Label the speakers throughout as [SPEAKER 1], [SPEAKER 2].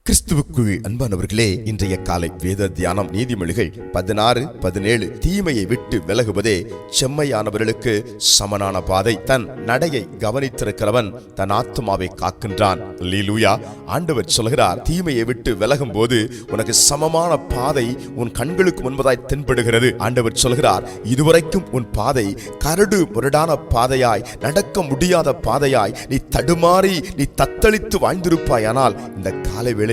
[SPEAKER 1] கிறிஸ்துவுக்குள் அன்பானவர்களே, இன்றைய காலை வேத தியானம் நீதிமொழிகள் 16:17. தீமையை விட்டு விலகுவதே செம்மையானவர்களுக்கு சமனான பாதை. தன் நடையை கவனித்திருக்கிறவன் தன் ஆத்துமாவை காக்கின்றான். அல்லேலூயா. ஆண்டவர் சொல்கிறார், தீமையை விட்டு விலகும் போது உனக்கு சமமான பாதை உன் கண்களுக்கு முன்பதாய் தென்படுகிறது. ஆண்டவர் சொல்கிறார், இதுவரைக்கும் உன் பாதை கரடு முரடான பாதையாய், நடக்க முடியாத பாதையாய் நீ தடுமாறி நீ தத்தளித்து வாழ்ந்திருப்பாயானால், இந்த காலை வேளை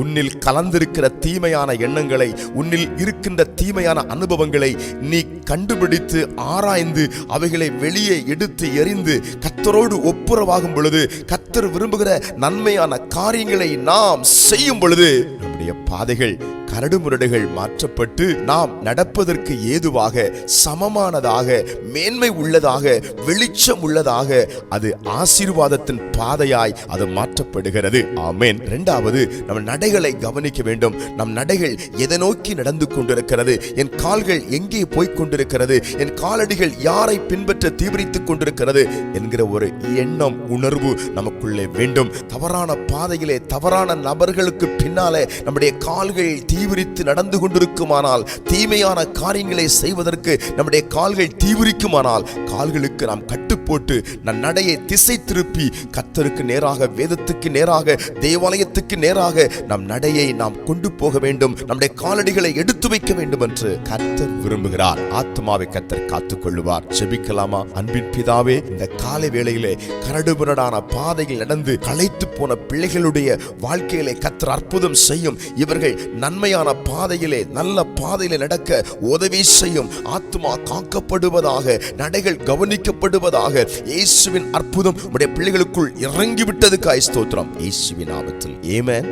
[SPEAKER 1] உன்னில் கலந்திருக்கிற தீமையான எண்ணங்களை, உன்னில் இருக்கின்ற தீமையான அனுபவங்களை நீ கண்டுபிடித்து ஆராய்ந்து அவைகளை வெளியே எடுத்து எறிந்து கர்த்தரோடு ஒப்புரவாகும் பொழுது, கர்த்தர் விரும்புகிற நன்மையான காரியங்களை நாம் செய்யும் பொழுது, நம்முடைய பாதைகள் கரடுமுரடுகள் மாற்றப்பட்டு நாம் நடப்பதற்கு ஏதுவாக, சமமானதாக, மேன்மை உள்ளதாக, வெளிச்சம் உள்ளதாக, அது ஆசீர்வாதத்தின் பாதையாய் அது மாற்றப்படுகிறது. ஆமென். இரண்டாவது, நம் நடைகளை கவனிக்க வேண்டும். நம் நடைகள் எதை நோக்கி நடந்து கொண்டிருக்கிறது? என் கால்கள் எங்கே போய்க் கொண்டிருக்கிறது? என் காலடிகள் யாரை பின்பற்ற தீவிரித்துக் கொண்டிருக்கிறது என்கிற ஒரு எண்ணம், உணர்வு நமக்குள்ளே வேண்டும். தவறான பாதையிலே தவறான நபர்களுக்கு பின்னாலே நம்முடைய கால்கள் தீவிரித்து நடந்து கொண்டிருக்குமானால், தீமையான காரியங்களை செய்வதற்கு நம்முடைய கால்கள் தீவிரிக்குமானால், கால்களுக்கு நாம் கட்டுப்போட்டு நம் நடையை திசை திருப்பி கர்த்தருக்கு நேராக, வேதத்துக்கு நேராக, தேவாலயத்துக்கு நேராக நம் நடையை நாம் கொண்டு போக வேண்டும். நம்முடைய காலடிகளை எடுத்து வைக்க வேண்டும் என்று கர்த்தர் விரும்புகிறார். ஆத்மாவை கர்த்தர் காத்துக் கொள்ளுவார். ஜெபிக்கலாமா? அன்பின் பிதாவே, இந்த காலை வேளையிலே கரடுமுரடான பாதையில் நடந்து களைத்து போன பிள்ளைகளுடைய வாழ்க்கையிலே கர்த்தர் அற்புதம் செய்யும். இவர்கள் நன்மையான பாதையிலே, நல்ல பாதையிலே நடக்க உதவி செய்யும். ஆத்துமா காக்கப்படுவதாக, நடைகள் கவனிக்கப்படுவதாக. இயேசுவின் அற்புதம் உடைய பிள்ளைகளுக்குள் இறங்கிவிட்டதுக்காய் ஸ்தோத்திரம். இயேசுவின் நாமத்தில் ஆமென்.